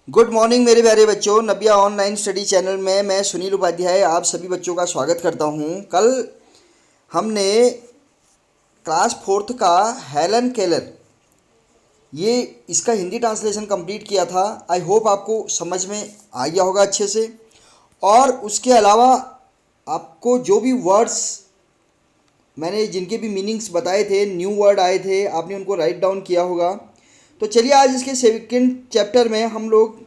Good morning मेरे प्यारे बच्चों। नबिया ऑनलाइन स्टडी चैनल में मैं सुनील उपाध्याय आप सभी बच्चों का स्वागत करता हूं। कल हमने क्लास फोर्थ का हेलन केलर ये इसका हिंदी ट्रांसलेशन कंप्लीट किया था। आई होप आपको समझ में आ गया होगा अच्छे से। और उसके अलावा आपको जो भी वर्ड्स मैंने जिनके भी मीनिंग्स बताए थे, न्यू वर्ड आए थे, आपने उनको राइट डाउन किया होगा। तो चलिए आज इसके सेकंड चैप्टर में हम लोग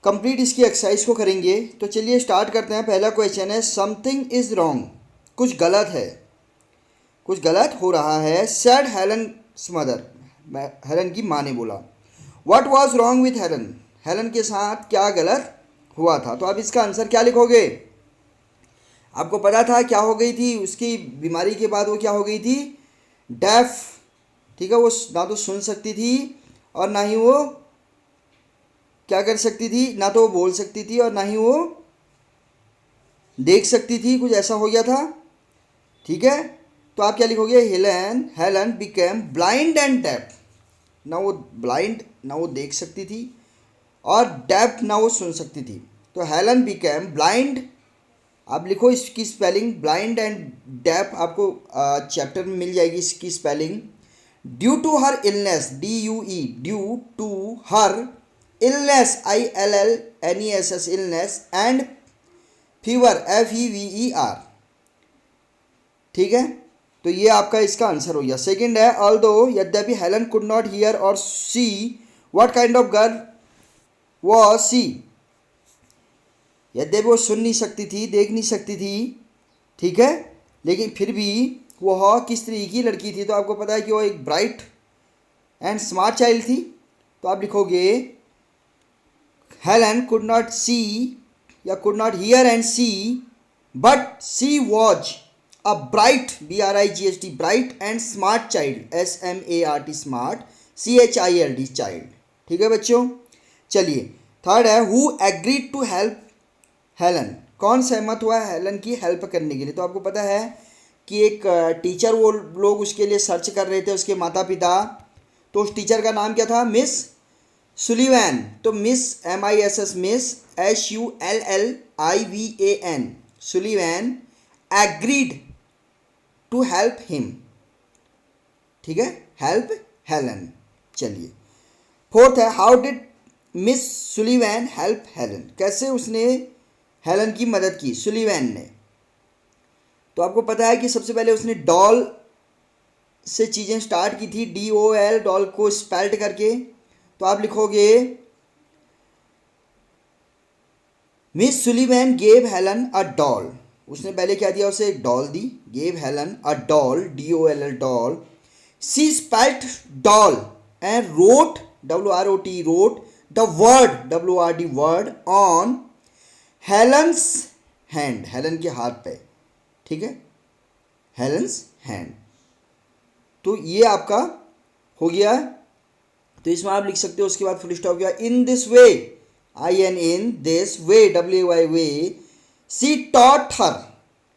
कंप्लीट इसकी एक्सरसाइज को करेंगे। तो चलिए स्टार्ट करते हैं। पहला क्वेश्चन है समथिंग इज़ रॉन्ग, कुछ गलत है, कुछ गलत हो रहा है। सैड हेलन मदर, हेलन की माँ ने बोला। What was wrong with Helen, Helen के साथ क्या गलत हुआ था। तो आप इसका आंसर क्या लिखोगे। आपको पता था क्या हो गई थी उसकी बीमारी के बाद, वो क्या हो गई थी, डेफ। ठीक है, वो ना तो सुन सकती थी और ना ही वो क्या कर सकती थी, ना तो वो बोल सकती थी और ना ही वो देख सकती थी, कुछ ऐसा हो गया था। ठीक है, तो आप क्या लिखोगे, Helen Helen became blind and deaf. ना वो ब्लाइंड, ना वो देख सकती थी, और डेफ ना वो सुन सकती थी। तो हेलन बिकेम ब्लाइंड, आप लिखो इसकी स्पेलिंग, ब्लाइंड एंड डेफ आपको चैप्टर में मिल जाएगी इसकी spelling. Due to her illness, DUE, due to her illness, ILLNESS, illness, and fever, FEVER। ठीक है, तो ये आपका इसका आंसर हो गया। सेकंड है ऑल्दो, यद्यपि Helen could not hear or see what kind of girl was she. यद्यपि वो सुन नहीं सकती थी, देख नहीं सकती थी, ठीक है, लेकिन फिर भी वह किस तरीके की लड़की थी। तो आपको पता है कि वो एक ब्राइट एंड स्मार्ट चाइल्ड थी। तो आप लिखोगे हेलन कुड नॉट सी या could not hear and she, but she was a bright, BRIGHT, bright and smart child, SMART, smart, CHILD, child. ठीक है बच्चों, चलिए थर्ड है who agreed to help Helen, कौन सहमत हुआ हेलन की हेल्प करने के लिए। तो आपको पता है कि एक टीचर, वो लोग उसके लिए सर्च कर रहे थे, उसके माता पिता। तो उस टीचर का नाम क्या था, मिस सुलिवैन। तो miss, MISS, miss, SULLIVAN, Sullivan agreed to help him. ठीक है, हेल्प हेलन। चलिए फोर्थ है how did Miss Sullivan help Helen, कैसे उसने हेलन की मदद की, सुलिवैन ने। तो आपको पता है कि सबसे पहले उसने डॉल से चीज़ें स्टार्ट की थी, DOL, डॉल को स्पेल्ट करके। तो आप लिखोगे Miss Sullivan gave Helen a doll, उसने पहले क्या दिया, उसे एक डॉल दी। Gave Helen a doll, DOLL, doll. She spelt doll and wrote, WROT, wrote the word, WRD, word on Helen's hand, Helen के हाथ पे। ठीक है, हेलन्स हैंड। तो ये आपका हो गया। तो इसमें आप लिख सकते हो, उसके बाद फुल स्टॉप गया। In this way, IN, in this way, WAY, way, she taught her,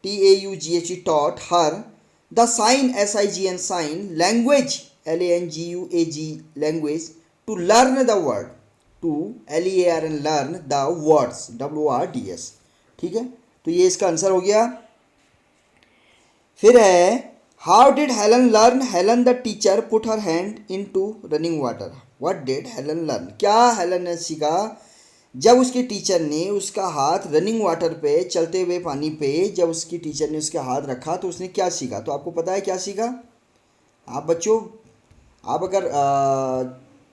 TAUGH, taught her the sign, SIGN, sign, language, LANGUAG, language, to learn the word, to LEARN, learn the words, WRDS। ठीक है, तो ये इसका answer हो गया। फिर है how did Helen learn, Helen the teacher put her hand into running water. What did Helen learn, क्या हेलन ने सीखा जब उसके टीचर ने उसका हाथ रनिंग वाटर पे, चलते हुए पानी पे, जब उसकी टीचर ने उसका हाथ रखा तो उसने क्या सीखा। तो आपको पता है क्या सीखा। आप बच्चों, आप अगर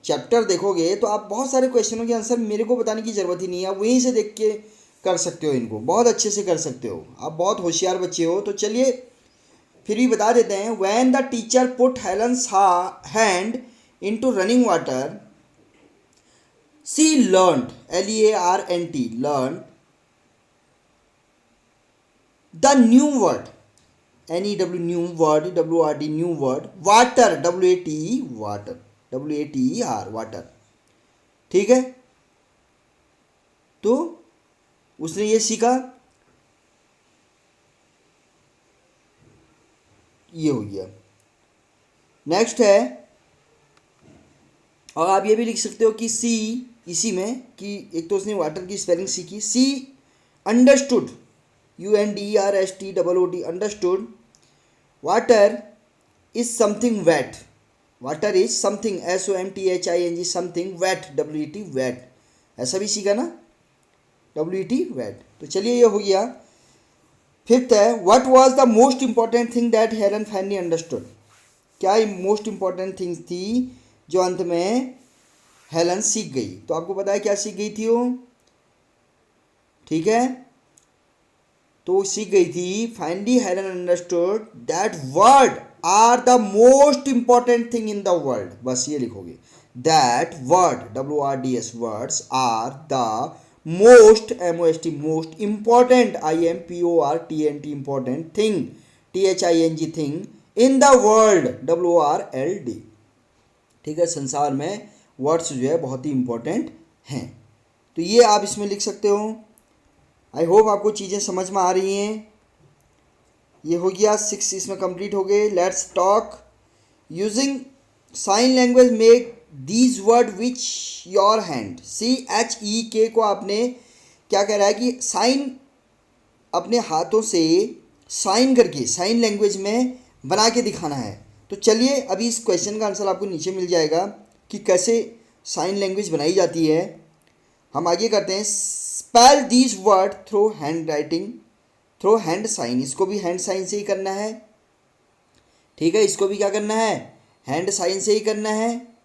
चैप्टर देखोगे तो आप बहुत सारे क्वेश्चनों के आंसर मेरे को बताने की ज़रूरत ही नहीं है, आप वहीं से देख के कर सकते हो, इनको बहुत अच्छे से कर सकते हो, आप बहुत होशियार बच्चे हो। तो चलिए फिर भी बता देते हैं। When the teacher put Helen's hand into running water, she learn, LEARNT, learn the new word, NEW, new word, WRD, new word, water, WATE, water, WATER, water. ठीक है, तो उसने ये सीखा, ये हो गया। नेक्स्ट है, और आप ये भी लिख सकते हो कि सी इसी में कि एक तो उसने वाटर की स्पेलिंग सीखी। She understood, UNDERSTOOD, understood water is something wet. Water is something SOMTHING something wet, WET wet, ऐसा भी सीखा ना, WET वेट। तो चलिए ये हो गया। फिफ्थ है, what was the most important thing that Helen finally understood. क्या मोस्ट इंपॉर्टेंट थिंग्स थी जो अंत में हेलन सीख गई। तो आपको पता है क्या सीख गई थी वो, ठीक है। तो वो सीख गई थी, finally Helen understood that word are the most important thing in the world. बस ये लिखोगे, that word WRDS words are the most MOST most important IMPORTENT important thing THING thing in the world WORLD। ठीक है, संसार में words जो है बहुत ही इंपॉर्टेंट हैं। तो ये आप इसमें लिख सकते हो। आई होप आपको चीज़ें समझ में आ रही हैं। ये हो गया 6, इसमें कंप्लीट हो गए। Let's talk using sign language make these word with your hand. CHEK को आपने क्या कह रहा है कि साइन अपने हाथों से साइन करके साइन लैंग्वेज में बना के दिखाना है। तो चलिए अभी इस क्वेश्चन का आंसर आपको नीचे मिल जाएगा कि कैसे साइन लैंग्वेज बनाई जाती है। हम आगे करते हैं। Spell these word through handwriting, through hand sign. इसको भी हैंड साइन से ही करना है, ठीक है। इसको भी क्या करना है, हैंड साइन से ही करना है।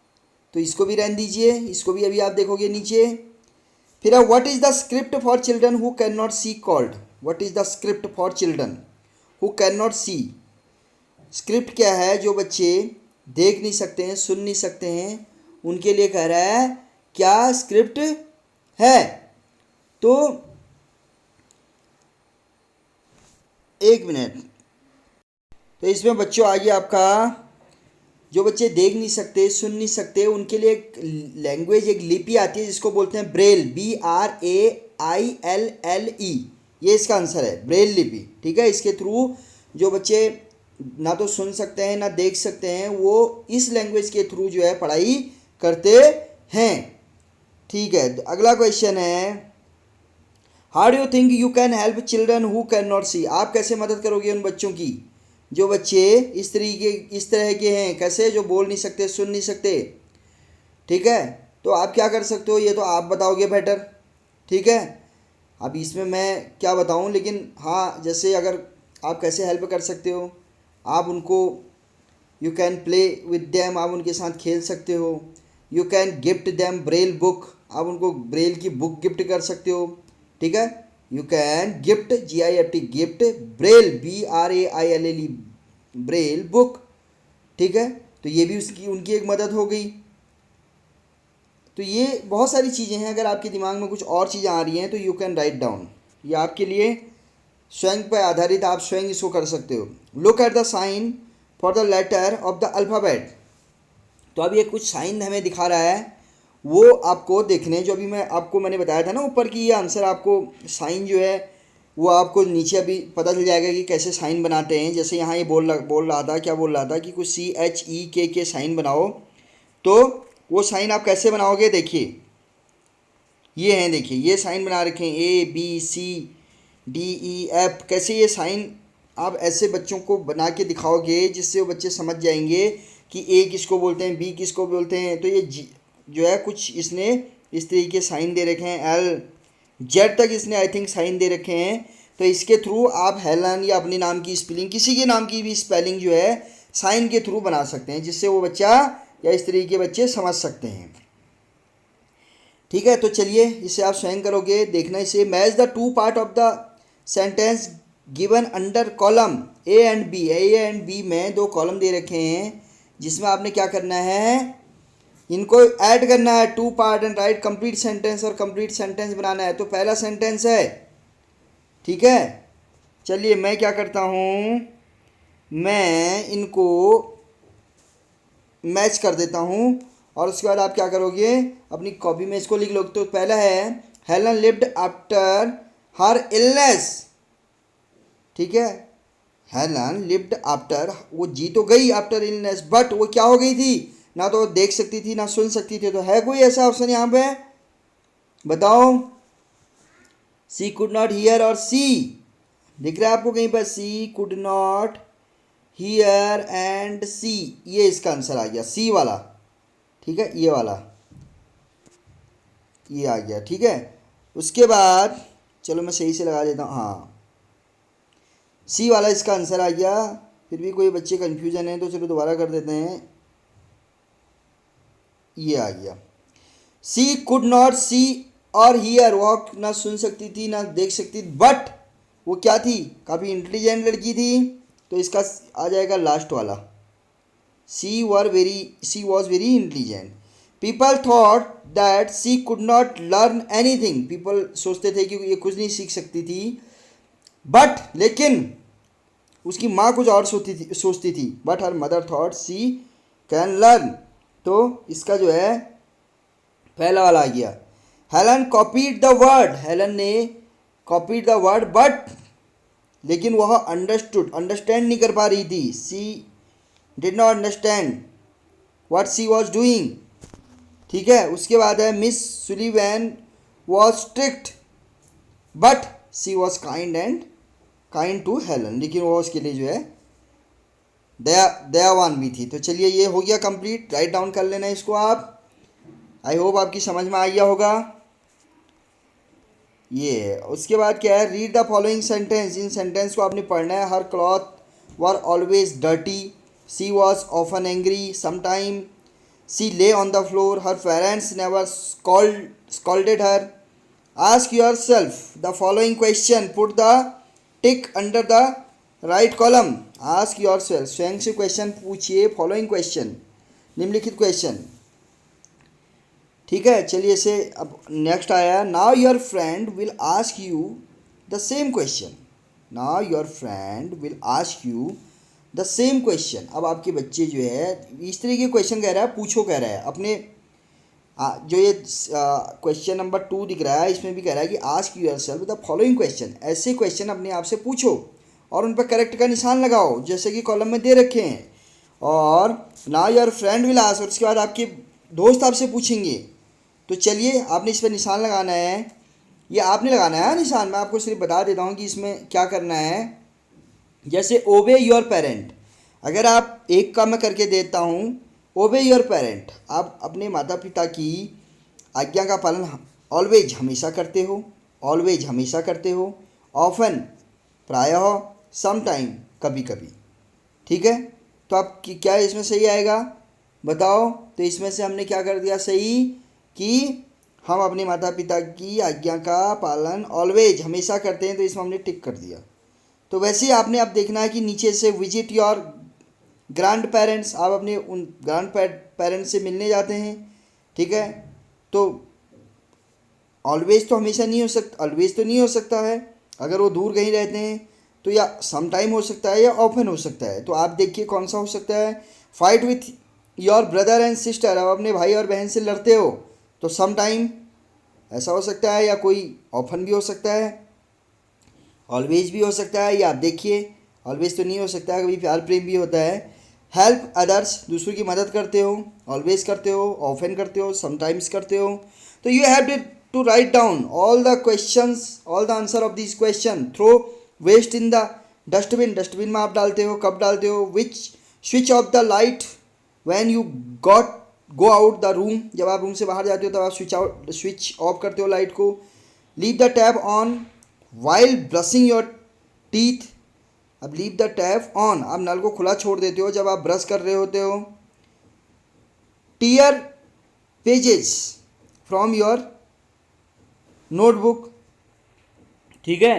तो इसको भी रहने दीजिए, इसको भी अभी आप देखोगे नीचे। फिर what is the script for children who can not see called. What is the script for children who can not see. Script क्या है, जो बच्चे देख नहीं सकते हैं, सुन नहीं सकते हैं, उनके लिए कह रहा है क्या स्क्रिप्ट है। तो एक मिनट, तो इसमें बच्चों आइए आपका, जो बच्चे देख नहीं सकते, सुन नहीं सकते, उनके लिए एक लैंग्वेज, एक लिपि आती है जिसको बोलते हैं ब्रेल, BRAILLE। ये इसका आंसर है, ब्रेल लिपि, ठीक है। इसके थ्रू जो बच्चे ना तो सुन सकते हैं ना देख सकते हैं, वो इस लैंग्वेज के थ्रू जो है पढ़ाई करते हैं, ठीक है। अगला क्वेश्चन है, how do you think you can help children who can not see. आप कैसे मदद करोगे उन बच्चों की जो बच्चे इस तरह के हैं, कैसे, जो बोल नहीं सकते, सुन नहीं सकते, ठीक है। तो आप क्या कर सकते हो, ये तो आप बताओगे बेटर, ठीक है। अब इसमें मैं क्या बताऊं, लेकिन हाँ, जैसे अगर आप कैसे हेल्प कर सकते हो, आप उनको, you can play with them, आप उनके साथ खेल सकते हो। You can gift them Braille book, आप उनको ब्रेल की बुक गिफ्ट कर सकते हो, ठीक है। You can gift GIFT gift Braille BRAILLE Braille book, ठीक है। तो ये भी उसकी उनकी एक मदद हो गई। तो ये बहुत सारी चीज़ें हैं। अगर आपके दिमाग में कुछ और चीज़ें आ रही हैं तो यू कैन राइट डाउन, ये आपके लिए स्वयं पर आधारित, आप स्वयं इसको कर सकते हो। Look at the sign for the letter of the alphabet. तो अब ये कुछ साइन हमें दिखा रहा है, वो आपको देखने, जो अभी मैंने बताया था ना ऊपर की, ये आंसर आपको साइन जो है वो आपको नीचे अभी पता चल जाएगा कि कैसे साइन बनाते हैं। जैसे यहाँ ये बोल रहा था, क्या बोल रहा था कि कुछ CHEK साइन बनाओ। तो वो साइन आप कैसे बनाओगे, देखिए ये हैं, देखिए ये साइन बना रखे हैं ABCDEF। कैसे ये साइन आप ऐसे बच्चों को बना के दिखाओगे जिससे वो बच्चे समझ जाएंगे कि A किसको बोलते हैं, B किसको बोलते हैं। तो ये जो है कुछ इसने इस तरीके साइन दे रखे हैं, LZ तक इसने आई थिंक साइन दे रखे हैं। तो इसके थ्रू आप हेलन या अपने नाम की स्पेलिंग, किसी के नाम की भी स्पेलिंग जो है साइन के थ्रू बना सकते हैं, जिससे वो बच्चा या इस तरीके के बच्चे समझ सकते हैं, ठीक है। तो चलिए इसे आप स्वयं करोगे, देखना इसे। Match the two part of the sentence given under column A and B। A and B में दो कॉलम दे रखे हैं, जिसमें आपने क्या करना है, इनको ऐड करना है। Two part and write complete sentence, और कंप्लीट सेंटेंस बनाना है। तो पहला सेंटेंस है, ठीक है। चलिए मैं क्या करता हूँ, मैं इनको मैच कर देता हूँ, और उसके बाद आप क्या करोगे, अपनी कॉपी में इसको लिख लो। तो पहला है Helen lived after her illness, ठीक है। हेलन लिव्ड आफ्टर, वो जी तो गई आफ्टर इलनेस, बट वो क्या हो गई थी, ना तो देख सकती थी ना सुन सकती थी। तो है कोई ऐसा ऑप्शन यहाँ पे, बताओ, सी कुड नॉट हियर और सी दिख रहा है आपको कहीं पर, सी कुड नॉट हियर एंड सी, ये इसका आंसर आ गया सी वाला। ठीक है, ये वाला ये आ गया। ठीक है, उसके बाद चलो मैं सही से लगा देता हूँ, हाँ सी वाला इसका आंसर आ गया। फिर भी कोई बच्चे कन्फ्यूजन है तो चलो दोबारा कर देते हैं, ये आ गया। सी कुड नॉट सी और हियर, वह ना सुन सकती थी ना देख सकती, बट वो क्या थी, काफ़ी इंटेलिजेंट लड़की थी, तो इसका आ जाएगा लास्ट वाला, she was very intelligent. People thought that she could not learn anything, people सोचते थे कि ये कुछ नहीं सीख सकती थी, बट लेकिन उसकी माँ कुछ और सोचती थी, but her mother thought she can learn. तो इसका जो है पहला वाला आ गया। Helen copied the word, Helen ने कॉपीड द वर्ड बट, लेकिन वह अंडरस्टैंड नहीं कर पा रही थी, she did not understand what she was doing. ठीक है, उसके बाद है Miss Sullivan was strict but she was kind to Helen, लेकिन वो उसके लिए जो है दयावान भी थी। तो चलिए ये हो गया कंप्लीट, राइट डाउन कर लेना इसको आप। आई होप आपकी समझ में आ गया होगा। ये उसके बाद क्या है, रीड द फॉलोइंग सेंटेंस, इन सेंटेंस को आपने पढ़ना है। Her cloth were always dirty, she was often angry, sometime she lay on the floor, her parents never scolded her. Ask yourself the following question, put the tick under the right column. Ask yourself, स्वयं से question पूछिए, following question, निम्नलिखित question. ठीक है, चलिए इसे अब next आया, now your friend will ask you the same question, now your friend will ask you the same question. अब आपके बच्चे जो है इस तरीके के क्वेश्चन कह रहा है, पूछो कह रहा है अपने जो ये क्वेश्चन नंबर 2 दिख रहा है, इसमें भी कह रहा है कि ask yourself the following question, ऐसे क्वेश्चन अपने आप से पूछो और उन पर करेक्ट का निशान लगाओ जैसे कि कॉलम में दे रखे हैं। और now your friend will ask, और उसके बाद आपके दोस्त आपसे पूछेंगे। तो चलिए आपने इस पर निशान लगाना है, ये आपने लगाना है निशान, मैं आपको सिर्फ बता देता हूँ कि इसमें क्या करना है। जैसे ओबे योर पेरेंट, अगर आप एक का मैं करके देता हूँ, ओबे योर पेरेंट, आप अपने माता पिता की आज्ञा का पालन ऑलवेज हमेशा करते हो, ऑलवेज हमेशा करते हो, ऑफन प्रायः, सम टाइम कभी कभी। ठीक है, तो आप क्या इसमें सही आएगा बताओ। तो इसमें से हमने क्या कर दिया सही, कि हम अपने माता पिता की आज्ञा का पालन ऑलवेज हमेशा करते हैं, तो इसमें हमने टिक कर दिया। तो वैसे ही आपने अब देखना है कि नीचे से विजिट योर ग्रैंड पेरेंट्स, आप अपने उन ग्रैंड पेरेंट्स से मिलने जाते हैं। ठीक है, तो ऑलवेज तो हमेशा नहीं हो सकता, ऑलवेज तो नहीं हो सकता है, अगर वो दूर कहीं रहते हैं तो या सम टाइम हो सकता है या ऑफन हो सकता है। तो आप देखिए कौन सा हो सकता है। Fight with your brother and sister, अब अपने भाई और बहन से लड़ते हो तो सम टाइम ऐसा हो सकता है, या कोई ऑफन भी हो सकता है, ऑलवेज भी हो सकता है, या आप देखिए ऑलवेज तो नहीं हो सकता है, कभी प्यार प्रेम भी होता है। हेल्प अदर्स, दूसरों की मदद करते हो, ऑलवेज करते हो, ऑफन करते हो, समटाइम्स करते हो। तो you have to write down all the questions, all the answer of this question, throw waste in the dustbin, dustbin में आप डालते हो, कब डालते हो, which switch off the light when you go out the room, जब आप room से बाहर जाते हो तब आप स्विच ऑफ करते हो लाइट को। Leave the tap on while brushing your teeth, अब लीव द टैप ऑन, आप नल को खुला छोड़ देते हो जब आप ब्रश कर रहे होते हो। Tear pages from your notebook. ठीक है,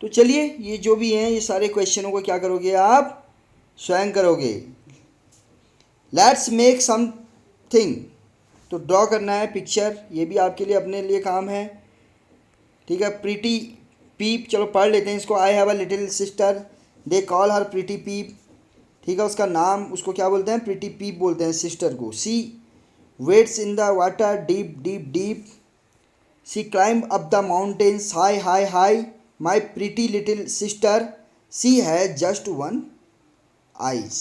तो चलिए ये जो भी हैं ये सारे क्वेश्चनों को क्या करोगे आप स्वयं करोगे। लेट्स मेक समथिंग, तो ड्रॉ करना है पिक्चर, ये भी आपके लिए अपने लिए काम है। ठीक है, प्रीटी पीप, चलो पढ़ लेते हैं इसको। I have a little sister, they call her pretty peep. ठीक है, उसका नाम उसको क्या बोलते हैं, प्रीटी पीप बोलते हैं सिस्टर को। She wets in the water deep deep deep, she climb up the mountains high high high, my pretty little sister, she has just one eyes.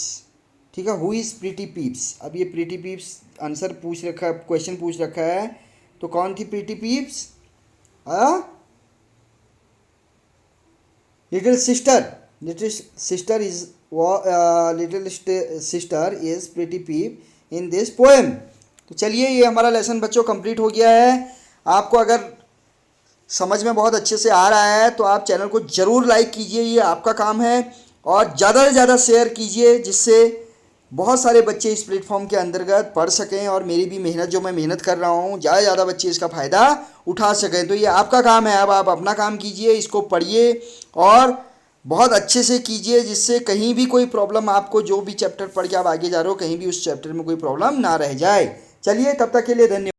ठीक है, हु इज़ प्रीटी पीप्स, अब ये pretty peeps answer पूछ रखा है, question पूछ रखा है, तो कौन थी pretty peeps, little sister, little sister is little sister is pretty peep in this poem. तो चलिए, ये हमारा लेसन बच्चों कंप्लीट हो गया है। आपको अगर समझ में बहुत अच्छे से आ रहा है तो आप चैनल को ज़रूर लाइक कीजिए, ये आपका काम है, और ज़्यादा से ज़्यादा शेयर कीजिए जिससे बहुत सारे बच्चे इस प्लेटफॉर्म के अंतर्गत पढ़ सकें और मेरी भी मेहनत, जो मैं मेहनत कर रहा हूँ, ज़्यादा से ज़्यादा बच्चे इसका फ़ायदा उठा सकें। तो ये आपका काम है। अब आप अपना काम कीजिए, इसको पढ़िए और बहुत अच्छे से कीजिए जिससे कहीं भी कोई प्रॉब्लम, आपको जो भी चैप्टर पढ़ के आप आगे जा रहे हो, कहीं भी उस चैप्टर में कोई प्रॉब्लम ना रह जाए। चलिए, तब तक के लिए धन्यवाद।